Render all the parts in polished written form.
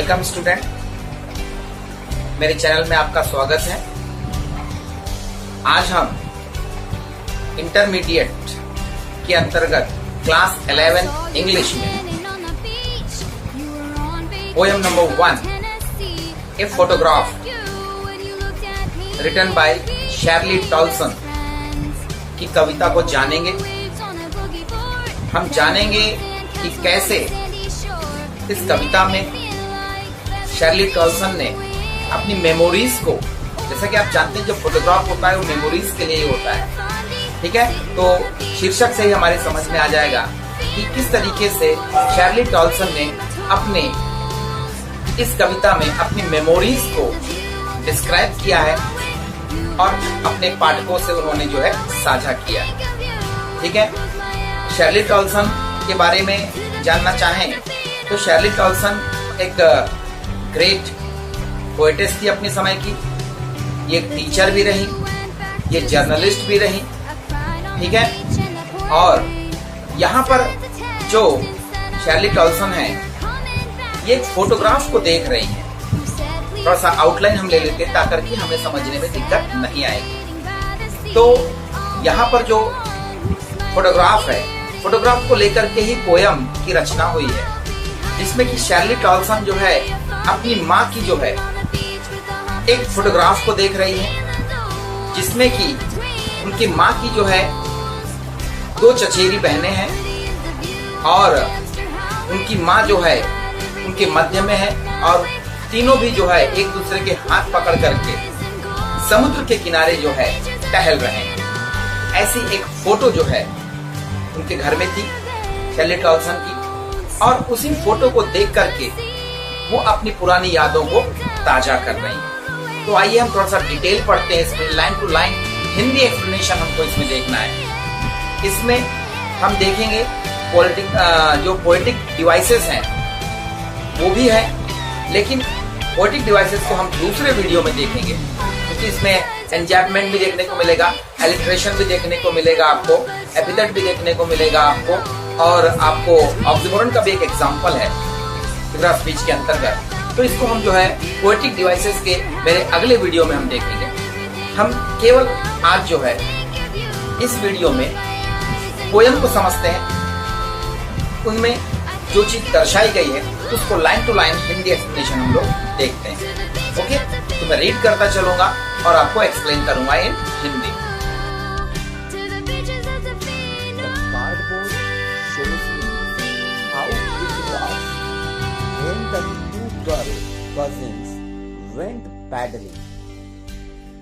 Welcome student, मेरे channel में आपका स्वागत है। आज हम इंटरमीडिएट के अंतर्गत क्लास 11 इंग्लिश में poem number 1 a photograph written by Shirley Toulson की कविता को जानेंगे। हम जानेंगे कि कैसे इस कविता में शर्ली टॉल्सन ने अपनी मेमोरीज को, जैसा कि आप जानते हैं जो फोटोग्राफ होता है वो मेमोरीज के लिए ही होता है, ठीक है। तो शीर्षक से ही हमारे समझ में आ जाएगा कि किस तरीके से शर्ली टॉल्सन ने अपने इस कविता में अपनी मेमोरीज को डिस्क्राइब किया है और अपने पाठकों से उन्होंने जो है साझा किया है, ठीक है। शर्ली टॉल्सन के बारे में जानना चाहें तो शर्ली टॉल्सन एक ग्रेट पोएटेस थी अपने समय की। ये टीचर भी रही, ये जर्नलिस्ट भी रही, ठीक है। और यहाँ पर जो शर्ली टॉल्सन है ये एक फोटोग्राफ को देख रही है। थोड़ा सा आउटलाइन हम ले लेते हैं ताकि हमें समझने में दिक्कत नहीं आएगी। तो यहाँ पर जो फोटोग्राफ है, फोटोग्राफ को लेकर के ही पोयम की रचना हुई है, जिसमें कि शर्ली टॉल्सन जो है अपनी माँ की जो है एक फोटोग्राफ को देख रही है, जिसमें कि उनकी माँ की जो है 2 चचेरी बहनें हैं और उनकी माँ जो है उनके मध्य में है और तीनों भी जो है एक दूसरे के हाथ पकड़ करके समुद्र के किनारे जो है टहल रहे हैं। ऐसी एक फोटो जो है उनके घर में थी शर्ली टॉल्सन की, और उसी फोटो को देख करके वो अपनी पुरानी यादों को ताजा कर रही हैं। तो आइए हम थोड़ा सा डिटेल पढ़ते हैं इसमें, line to line Hindi explanation हमको इसमें देखना है। इसमें हम देखेंगे जो पोएटिक डिवाइसेस हैं वो भी है, लेकिन पोएटिक डिवाइसेस को हम दूसरे वीडियो में देखेंगे, क्योंकि इसमें एन्जॉयमेंट भी देखने को मिलेगा, एलिट्रेशन भी देखने को मिलेगा आपको, एपिथेट भी देखने को मिलेगा आपको, और आपको ऑक्सीमोरन का भी एक एग्जांपल है फिगर ऑफ स्पीच के अंतर्गत। तो इसको हम जो है पोएटिक डिवाइसेस के मेरे अगले वीडियो में हम देखेंगे। हम केवल आज जो है इस वीडियो में पोएम को समझते हैं, उनमें जो चीज दर्शाई गई है उसको line to line Hindi explanation हम लोग देखते हैं। ओके, तो मैं रीड करता चलूंगा और आपको एक्सप्लेन करूंगा इन हिंदी।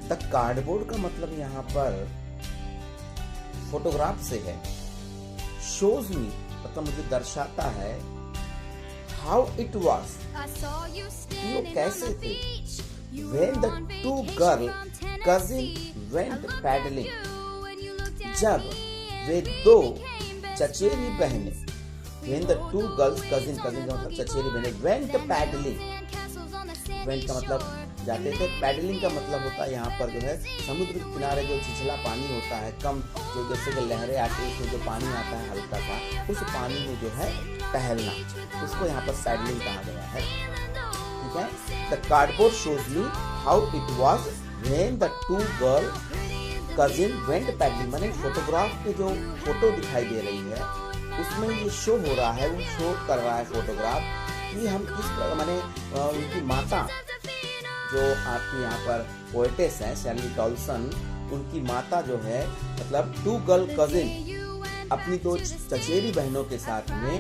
द कार्डबोर्ड का मतलब यहाँ पर फोटोग्राफ से है। शोज मी मतलब मुझे दर्शाता है। How it was, वो कैसे थे। When the 2 girl cousin went paddling, जब वे 2 चचेरी बहनें, when the 2 girls cousin का मतलब चचेरी बहनें went paddling, went का मतलब जाते थे, पैडलिंग का मतलब होता है यहाँ पर जो है समुद्र के किनारे जो छिछला पानी होता है, कम जो जैसे कि लहरें आती है उसमें जो पानी आता है हल्का सा, उस पानी में जो है टहलना, उसको यहाँ पर पैडलिंग कहा गया है, ठीक है। The cardboard shows me how it was when the 2 girl cousin went paddling. मैंने फोटोग्राफ में जो फोटो दिखाई दे रही है उसमें ये शो हो रहा है, वो शो कर रहा है फोटोग्राफ कि हम किस प्रकार, मैंने उनकी माता जो आपकी यहाँ पर पोएटेस है शर्ली टॉल्सन, उनकी माता जो है मतलब 2 गर्ल कजिन अपनी 2 चचेरी बहनों के साथ में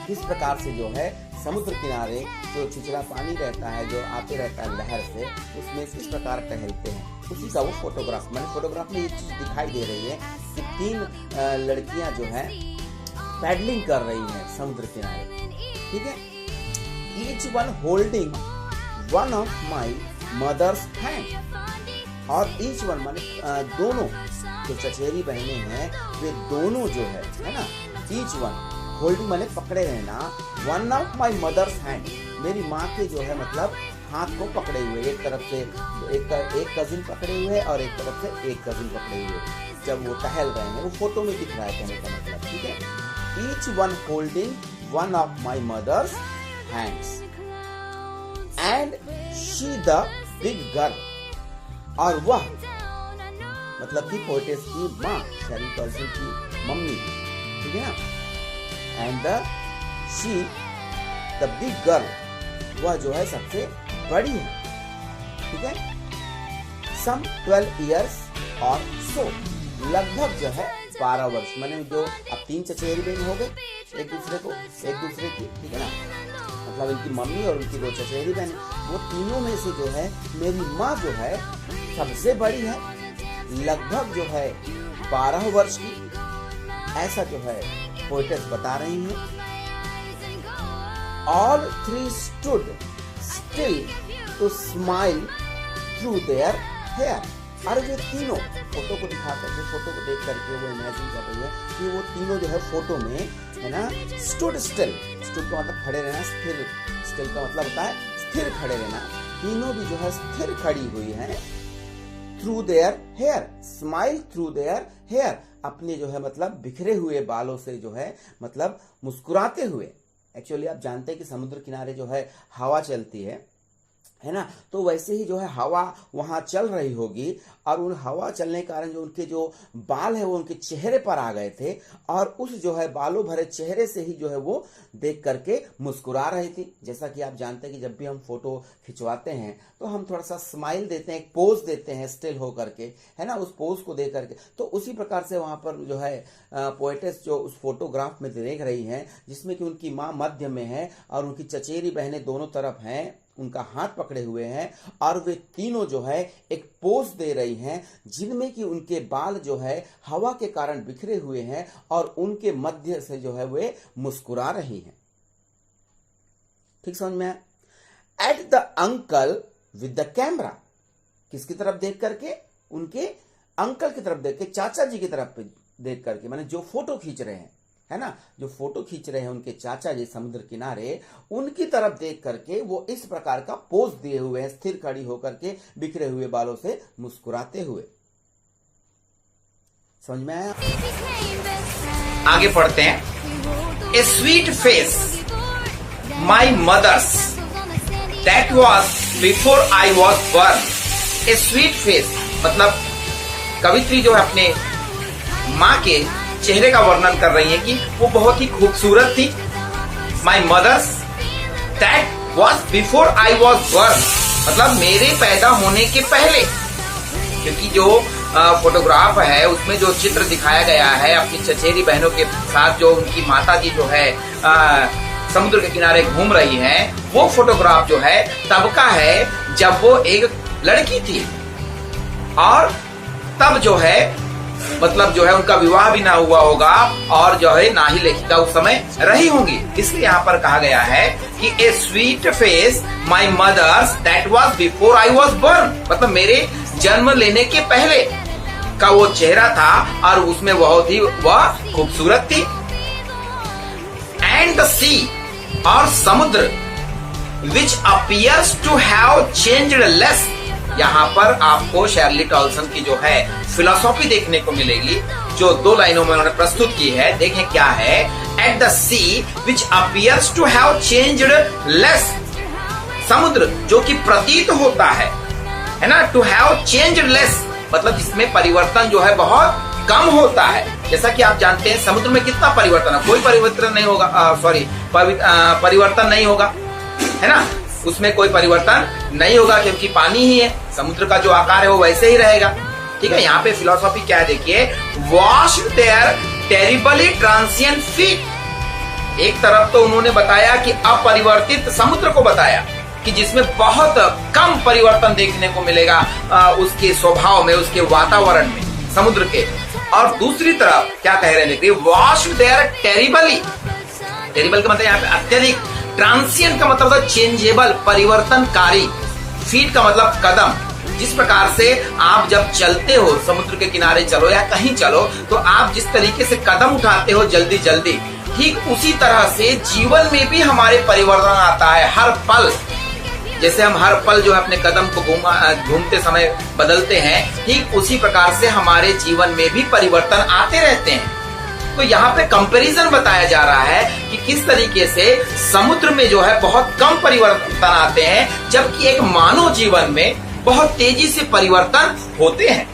किस प्रकार से जो है समुद्र किनारे जो छिछला पानी रहता है जो आते रहता है लहर से, उसमें किस प्रकार टहलते हैं, उसी का वो फोटोग्राफ। मैंने फोटोग्राफ में ये चीज दिखाई दे रही है कि 3 लड़कियां जो है पैडलिंग कर रही हैं समुद्र किनारे, ठीक है। Each one holding one of my mother's hand, और ईच वन माने दोनों जो चचेरी बहनें हैं वे दोनों जो है ना, ईच वन होल्डिंग माने पकड़े रहना, one of my mother's hand मेरी माँ के जो है मतलब हाथ को पकड़े हुए, एक तरफ से एक कजिन पकड़े हुए और एक तरफ से एक कजिन पकड़े हुए, जब वो टहल रहे हैं, वो फोटो में दिख रहा है कहने का मतलब, ठीक है। Each one holding one of my mother's hands, and she the big girl, और वह मतलब कि पोएटेस की माँ, शेरली टॉल्सन की मम्मी, ठीक है ना। And she the big girl, वह जो है सबसे बड़ी है, ठीक है। सम 12 years और सो, लगभग जो है 12 वर्ष, मैंने जो अब 3 चचेरी बहन हो गए एक दूसरे की, ठीक है ना। मतलब इनकी मम्मी और उनकी 2 चचेरी बहन, वो तीनों में से जो है मेरी माँ जो है सबसे बड़ी है, लगभग जो है 12 वर्ष की, ऐसा जो है पोएटेस बता रही हैं। All 3 stood still to smile through their hair। अरे जो तीनों फोटो को दिखा करके, फोटो को देख करके वो इमेजिन कर रही है कि वो तीनों जो है फोटो में, है ना, स्टूड स्टिल, स्टूड का मतलब खड़े रहना, स्थिर, स्टिल का मतलब होता है स्थिर खड़े रहना, तीनों भी जो है स्थिर खड़ी हुई हैं। Through their hair, smile through their hair, अपने जो है मतलब बिखरे हुए बालों से जो है मतलब मुस्कुराते हुए। एक्चुअली आप जानते हैं कि समुद्र किनारे जो है हवा चलती है ना, तो वैसे ही जो है हवा वहां चल रही होगी, और उन हवा चलने के कारण जो उनके जो बाल है वो उनके चेहरे पर आ गए थे, और उस जो है बालों भरे चेहरे से ही जो है वो देख करके मुस्कुरा रही थी। जैसा कि आप जानते हैं कि जब भी हम फोटो खिंचवाते हैं तो हम थोड़ा सा स्माइल देते हैं, एक पोज देते हैं स्टिल हो करके, है ना, उस पोज को देख करके। तो उसी प्रकार से वहां पर जो है पोएटेस जो उस फोटोग्राफ में देख रही हैं, जिसमें कि उनकी माँ मध्य में है और उनकी चचेरी बहनें दोनों तरफ हैं, उनका हाथ पकड़े हुए हैं, और वे तीनों जो है एक पोज दे रही हैं, जिनमें कि उनके बाल जो है हवा के कारण बिखरे हुए हैं, और उनके मध्य से जो है वे मुस्कुरा रही हैं। ठीक समझ में? At the uncle with the camera, किसकी तरफ देख करके? उनके अंकल की तरफ देख के, चाचा जी की तरफ देख करके, माने जो फोटो खींच रहे हैं, है ना, जो फोटो खींच रहे हैं उनके चाचा जी समुद्र किनारे, उनकी तरफ देख करके वो इस प्रकार का पोज दिए हुए हैं, स्थिर खड़ी होकर के, बिखरे हुए बालों से मुस्कुराते हुए। समझ में आया? आगे पढ़ते हैं। A sweet face my mother's that was before I was born. A sweet face मतलब कवित्री जो है अपने माँ के चेहरे का वर्णन कर रही है कि वो बहुत ही खूबसूरत थी। My mother's that was before I was born, मतलब मेरे पैदा होने के पहले, क्योंकि जो फोटोग्राफ है उसमें जो चित्र दिखाया गया है अपनी चचेरी बहनों के साथ, जो उनकी माता जी जो है समुद्र के किनारे घूम रही हैं, वो फोटोग्राफ जो है तब का है जब वो एक लड़की थी, और तब जो है मतलब जो है उनका विवाह भी ना हुआ होगा, और जो है ना ही लेखिका उस समय रही होंगी। इसलिए यहाँ पर कहा गया है कि a sweet face my mother's that was before I was born, मतलब मेरे जन्म लेने के पहले का वो चेहरा था, और उसमें बहुत ही वह खूबसूरत थी। एंड द सी, और समुद्र, which appears to have changed less, यहाँ पर आपको शेरली टॉल्सन की जो है फिलॉसफी देखने को मिलेगी, जो 2 लाइनों में उन्होंने प्रस्तुत की है। देखें क्या है। At the sea which appears to have changed less, समुद्र जो कि प्रतीत होता है ना, टू हैव चेंज्ड लेस मतलब जिसमें परिवर्तन जो है बहुत कम होता है। जैसा कि आप जानते हैं समुद्र में कितना परिवर्तन है, कोई परिवर्तन नहीं होगा, परिवर्तन नहीं होगा, है ना, उसमें कोई परिवर्तन नहीं होगा क्योंकि पानी ही है, समुद्र का जो आकार है वो वैसे ही रहेगा। ठीक है, यहाँ पे फिलॉसफी क्या है देखिए। Wash their terribly transient feet, एक तरफ तो उन्होंने बताया कि अपरिवर्तित समुद्र को बताया कि जिसमें बहुत कम परिवर्तन देखने को मिलेगा उसके स्वभाव में, उसके वातावरण में, समुद्र के, और दूसरी तरफ क्या कह रहे हैं देखिए। वॉश देयर टेरिबली, टेरिबल का मतलब यहाँ पे अत्यधिक, ट्रांसिएंट का मतलब चेंजेबल, परिवर्तनकारी, फीट का मतलब कदम। जिस प्रकार से आप जब चलते हो, समुद्र के किनारे चलो या कहीं चलो, तो आप जिस तरीके से कदम उठाते हो जल्दी जल्दी, ठीक उसी तरह से जीवन में भी हमारे परिवर्तन आता है हर पल। जैसे हम हर पल जो है अपने कदम को घूमते समय बदलते हैं, ठीक उसी प्रकार से हमारे जीवन में भी परिवर्तन आते रहते हैं। तो यहाँ पे कंपैरिजन बताया जा रहा है कि किस तरीके से समुद्र में जो है बहुत कम परिवर्तन आते हैं, जबकि एक मानव जीवन में बहुत तेजी से परिवर्तन होते हैं।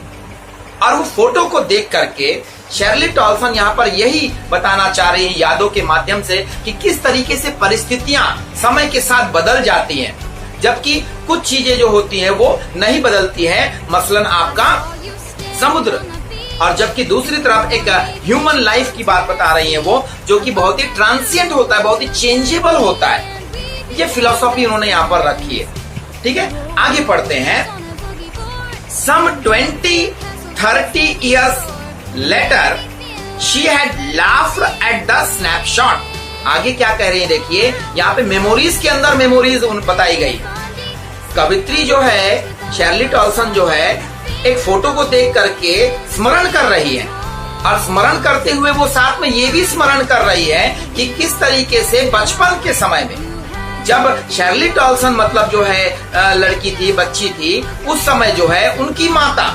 और वो फोटो को देख करके शेरली टॉल्सन यहाँ पर यही बताना चाह रही है यादों के माध्यम से कि किस तरीके से परिस्थितियां समय के साथ बदल जाती हैं, जबकि कुछ चीजें जो होती हैं वो नहीं बदलती हैं, मसलन आपका समुद्र। और जबकि दूसरी तरफ एक ह्यूमन लाइफ की बात बता रही है वो, जो कि बहुत ही ट्रांसिएंट होता है, बहुत ही चेंजेबल होता है। ये फिलॉसफी उन्होंने यहाँ पर रखी है। ठीक है, आगे पढ़ते हैं। Some 20-30 years later, she had laughed at the snapshot. आगे क्या कह रही है देखिए, यहाँ पे मेमोरीज के अंदर मेमोरीज बताई गई। कवित्री जो है शेरली टॉल्सन जो है एक फोटो को देख करके स्मरण कर रही है, और स्मरण करते हुए वो साथ में ये भी स्मरण कर रही है कि किस तरीके से बचपन के समय में जब शेरली टॉल्सन मतलब जो है लड़की थी, बच्ची थी, उस समय जो है उनकी माता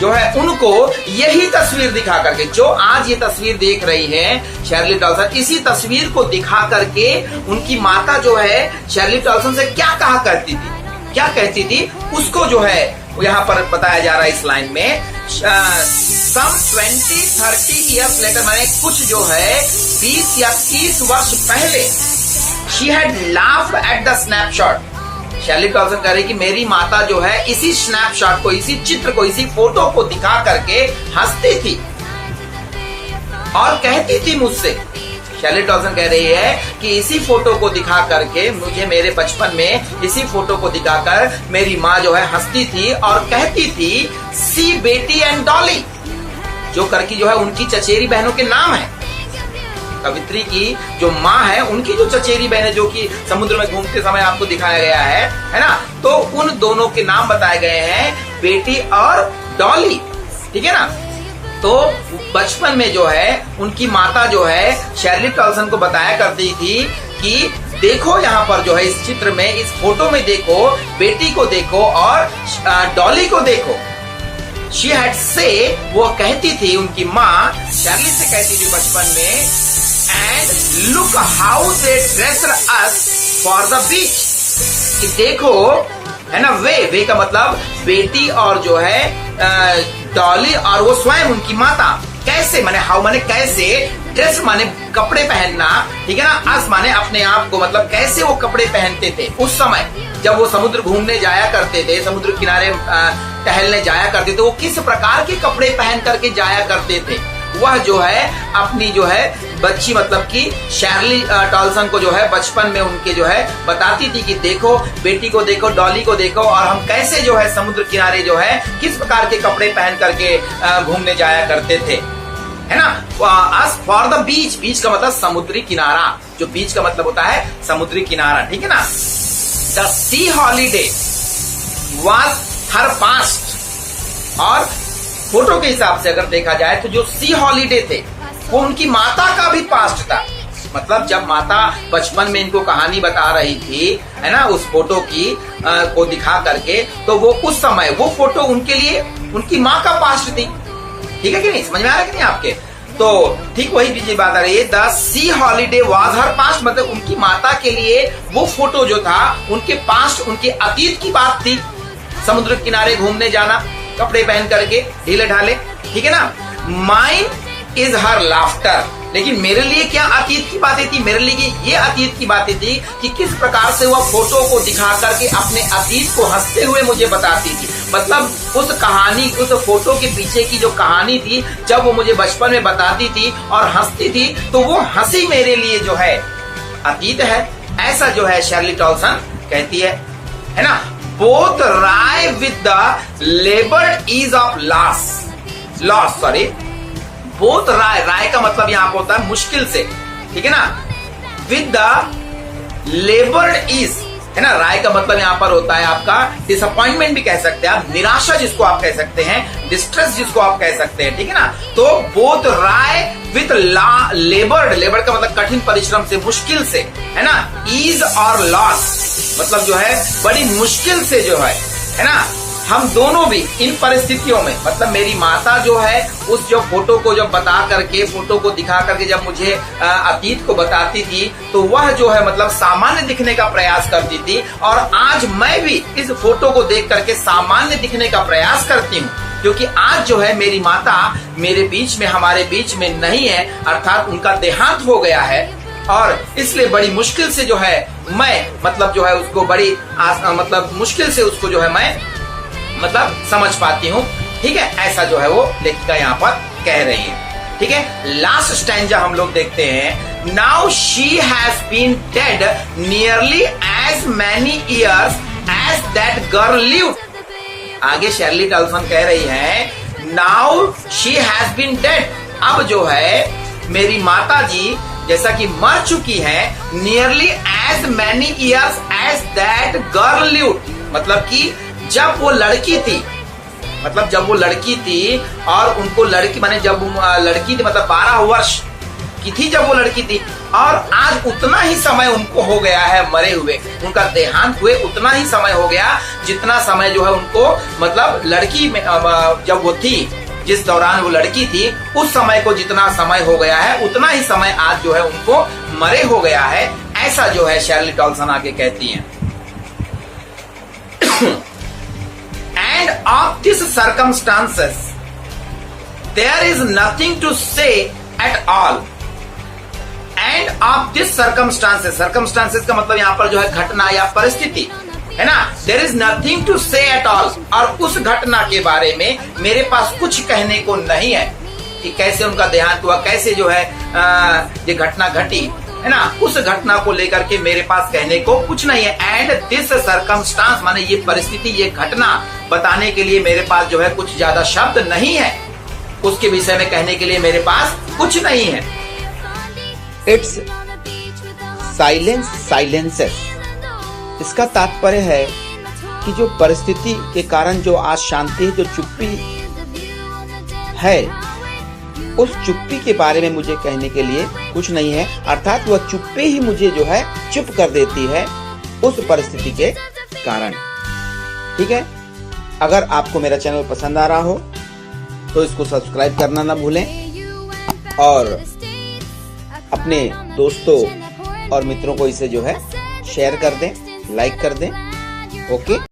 जो है उनको यही तस्वीर दिखा करके, जो आज ये तस्वीर देख रही है शेरली टॉल्सन, इसी तस्वीर को दिखा करके उनकी माता जो है शेरली टॉल्सन से क्या कहा करती थी, क्या कहती थी, उसको जो है यहाँ पर बताया जा रहा है इस लाइन में। some 20-30 years later, माने कुछ जो है 20 या 30 वर्ष पहले, she had laughed at the snapshot. Shirley Toulson कह रही कि मेरी माता जो है इसी स्नैपशॉट को, इसी चित्र को, इसी फोटो को दिखा करके हंसती थी और कहती थी मुझसे। शेरली टॉल्सन कह रही है कि इसी फोटो को दिखा करके मुझे मेरे बचपन में इसी फोटो को दिखाकर मेरी माँ जो है हंसती थी और कहती थी सी बेटी एंड डॉली, जो करके जो है उनकी चचेरी बहनों के नाम है। कवित्री की जो माँ है उनकी जो चचेरी बहन है, जो कि समुद्र में घूमते समय आपको दिखाया गया है ना, तो उन दोनों के नाम बताए गए हैं, बेटी और डॉली। ठीक है ना। तो बचपन में जो है उनकी माता जो है शेरली टॉल्सन को बताया करती थी कि देखो यहाँ पर जो है इस चित्र में, इस फोटो में देखो, बेटी को देखो और डॉली को देखो। शी हैड से, वो कहती थी, उनकी माँ शेरली से कहती थी बचपन में, and look how they dressed us for the beach, कि देखो, है ना, वे का मतलब बेटी और जो है डॉली और वो स्वयं उनकी माता कैसे, माने हाउ माने कैसे, ड्रेस माने कपड़े पहनना, ठीक है ना, अस माने अपने आप को, मतलब कैसे वो कपड़े पहनते थे उस समय जब वो समुद्र घूमने जाया करते थे, समुद्र किनारे टहलने जाया करते थे, वो किस प्रकार के कपड़े पहन करके जाया करते थे। वह जो है अपनी जो है बच्ची मतलब कि शेरली टॉल्सन को जो है बचपन में उनके जो है बताती थी कि देखो बेटी को देखो, डॉली को देखो, और हम कैसे जो है समुद्र किनारे जो है किस प्रकार के कपड़े पहन करके घूमने जाया करते थे, है ना। अस फॉर द बीच, बीच का मतलब समुद्री किनारा, जो बीच का मतलब होता है समुद्री किनारा, ठीक है ना। The C holiday was her past, और फोटो के हिसाब से अगर देखा जाए तो जो सी हॉलीडे थे वो उनकी माता का भी पास्ट था। मतलब जब माता बचपन में इनको कहानी बता रही थी, है ना, उस फोटो की को दिखा करके, तो वो उस समय वो फोटो उनके लिए उनकी माँ का पास्ट थी। ठीक है कि नहीं, समझ में आ रहा है कि नहीं आपके। तो ठीक वही पीछे बात आ रही है, the C holiday was her past, मतलब उनकी माता के लिए वो फोटो जो था उनके पास्ट, उनके अतीत की बात थी। समुद्र किनारे घूमने जाना, कपड़े पहन करके ढीले ढाले, ठीक है ना। माइन इज हर लाफ्टर, लेकिन मेरे लिए क्या अतीत की बातें थी, मेरे लिए ये अतीत की बातें थी कि किस प्रकार से वह फोटो को दिखा करके अपने अतीत को हंसते हुए मुझे बताती थी। मतलब उस कहानी, उस फोटो के पीछे की जो कहानी थी, जब वो मुझे बचपन में बताती थी और हंसती थी, तो वो हंसी मेरे लिए जो है अतीत है, ऐसा जो है शेरली टॉल्सन कहती है ना। Both wry with the laboured ease of loss, sorry, both wry का मतलब यहाँ पर होता है मुश्किल से, ठीक है ना। विद द लेबर्ड ईज, है ना, राय का मतलब यहाँ पर होता है आपका डिसअपॉइंटमेंट भी कह सकते हैं आप, निराशा जिसको आप कह सकते हैं, डिस्ट्रेस जिसको आप कह सकते हैं, ठीक है ना। तो बोथ राय विद लेबर्ड का मतलब कठिन परिश्रम से, मुश्किल से, है ना। ईज और लॉस मतलब जो है बड़ी मुश्किल से जो है ना, हम दोनों भी इन परिस्थितियों में, मतलब मेरी माता जो है उस जो फोटो को जब बता करके, फोटो को दिखा करके जब मुझे अतीत को बताती थी, तो वह जो है मतलब सामान्य दिखने का प्रयास करती थी। और आज मैं भी इस फोटो को देख करके सामान्य दिखने का प्रयास करती हूँ, क्योंकि आज जो है मेरी माता मेरे बीच में, हमारे बीच में नहीं है, अर्थात उनका देहांत हो गया है। और इसलिए बड़ी मुश्किल से जो है मैं मतलब जो है उसको बड़ी मतलब मुश्किल से उसको जो है मैं मतलब समझ पाती हूँ। ठीक है, ऐसा जो है वो लेखिका यहाँ पर कह रही है। ठीक है, लास्ट स्टैंजा हम लोग देखते हैं। Now she has been dead nearly as many years as that girl lived. आगे शेरली टॉल्सन कह रही है now she has been dead, अब जो है मेरी माता जी जैसा कि मर चुकी है, nearly as many years as that girl lived, मतलब कि जब वो लड़की थी, मतलब जब वो लड़की थी और उनको लड़की माने जब लड़की थी मतलब 12 वर्ष की थी जब वो लड़की थी, और आज उतना ही समय उनको हो गया है मरे हुए, उनका देहांत हुए उतना ही समय हो गया जितना समय जो है उनको मतलब लड़की में जब वो थी, जिस दौरान वो लड़की थी उस समय को जितना समय हो गया है उतना ही समय आज जो है उनको मरे हो गया है। ऐसा जो है शेरली टॉल्सन आगे कहती हैं। And of these circumstances, there is nothing to say at all. And of these circumstances, circumstances का मतलब यहाँ पर जो है घटना या परिस्थिति है ना, there is nothing to say at all, और उस घटना के बारे में मेरे पास कुछ कहने को नहीं है कि कैसे उनका देहांत हुआ, कैसे जो है ये घटना घटी, है ना, उस घटना को लेकर के मेरे पास कहने को कुछ नहीं है। एंड दिस सर्कमस्टांस माने ये परिस्थिति, ये घटना बताने के लिए मेरे पास जो है कुछ ज्यादा शब्द नहीं है, उसके विषय में कहने के लिए मेरे पास कुछ नहीं है। इट्स साइलेंस साइलेंसेस, इसका तात्पर्य है कि जो परिस्थिति के कारण जो आज शांति है, जो चुप्पी है, उस चुप्पी के बारे में मुझे कहने के लिए कुछ नहीं है, अर्थात वह चुप्पी ही मुझे जो है चुप कर देती है उस परिस्थिति के कारण। ठीक है, अगर आपको मेरा चैनल पसंद आ रहा हो तो इसको सब्सक्राइब करना ना भूलें और अपने दोस्तों और मित्रों को इसे जो है शेयर कर दें, लाइक कर दें। ओके।